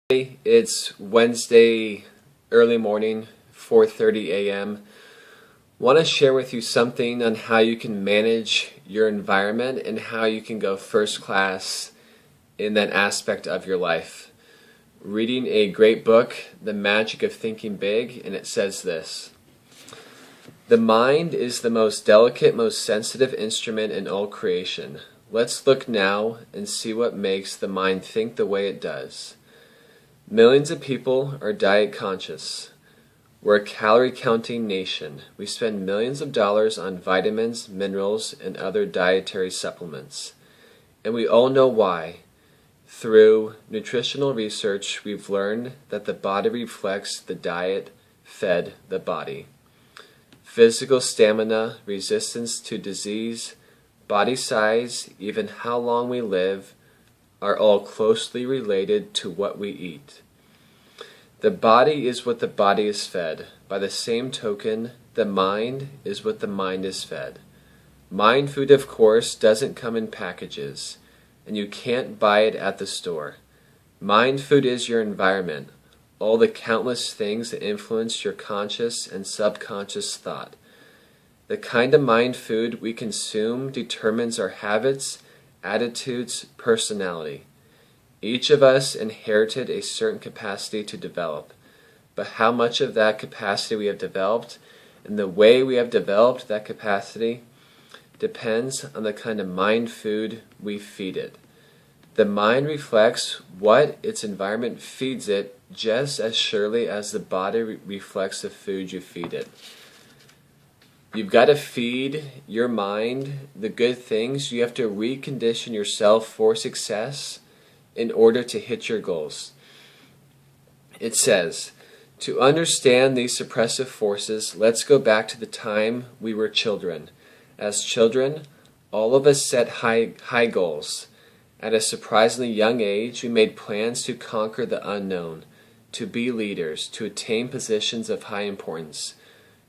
It's Wednesday early morning, 4:30 a.m. Want to share with you something on how you can manage your environment and how you can go first class in that aspect of your life. Reading a great book, The Magic of Thinking Big, and it says this: the mind is the most delicate, most sensitive instrument in all creation. Let's look now and see what makes the mind think the way it does. Millions of people are diet conscious. We're a calorie-counting nation. We spend millions of dollars on vitamins, minerals, and other dietary supplements. And we all know why. Through nutritional research, we've learned that the body reflects the diet fed the body. Physical stamina, resistance to disease, body size, even how long we live, are all closely related to what we eat. The body is what the body is fed. By the same token, the mind is what the mind is fed. Mind food, of course, doesn't come in packages, and you can't buy it at the store. Mind food is your environment, all the countless things that influence your conscious and subconscious thought. The kind of mind food we consume determines our habits, attitudes, personality. Each of us inherited a certain capacity to develop, but how much of that capacity we have developed and the way we have developed that capacity depends on the kind of mind food we feed it. The mind reflects what its environment feeds it just as surely as the body reflects the food you feed it. You've got to feed your mind the good things. You have to recondition yourself for success in order to hit your goals. It says, to understand these suppressive forces, let's go back to the time we were children. As children, all of us set high goals. At a surprisingly young age, we made plans to conquer the unknown, to be leaders, to attain positions of high importance,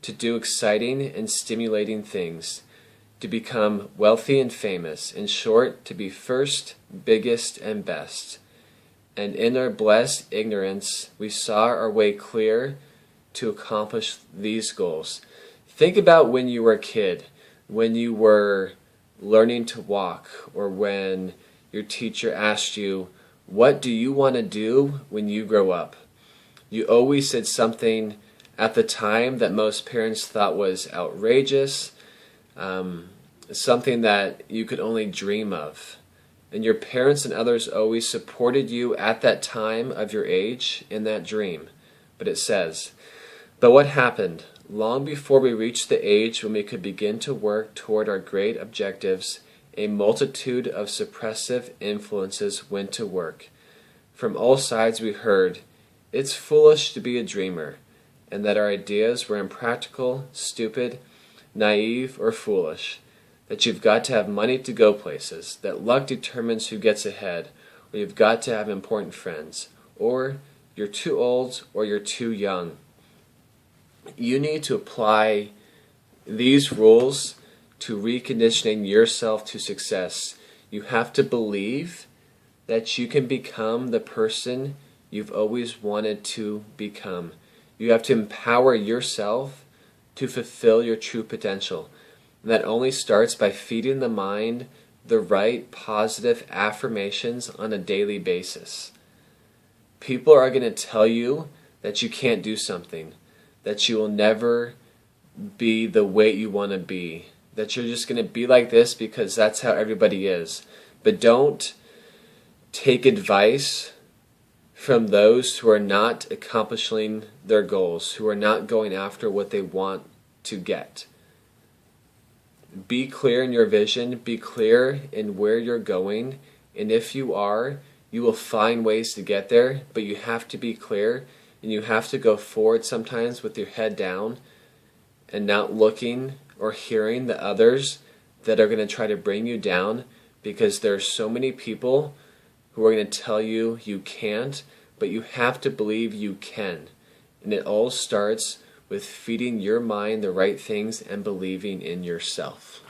to do exciting and stimulating things, to become wealthy and famous, in short, to be first, biggest, and best. And in our blessed ignorance, we saw our way clear to accomplish these goals. Think about when you were a kid, when you were learning to walk, or when your teacher asked you, what do you want to do when you grow up? You always said something at the time that most parents thought was outrageous, something that you could only dream of. And your parents and others always supported you at that time of your age in that dream. But it says, but what happened? Long before we reached the age when we could begin to work toward our great objectives, a multitude of suppressive influences went to work. From all sides we heard, it's foolish to be a dreamer, and that our ideas were impractical, stupid, naive, or foolish, that you've got to have money to go places, that luck determines who gets ahead, or you've got to have important friends, or you're too old or you're too young. You need to apply these rules to reconditioning yourself to success. You have to believe that you can become the person you've always wanted to become. You have to empower yourself to fulfill your true potential. And that only starts by feeding the mind the right positive affirmations on a daily basis. People are going to tell you that you can't do something, that you will never be the way you want to be, that you're just going to be like this because that's how everybody is. But don't take advice from those who are not accomplishing their goals, who are not going after what they want to get. Be clear in your vision, be clear in where you're going, and if you are, you will find ways to get there, but you have to be clear, and you have to go forward sometimes with your head down and not looking or hearing the others that are going to try to bring you down, because there are so many people who are going to tell you you can't, but you have to believe you can. And it all starts with feeding your mind the right things and believing in yourself.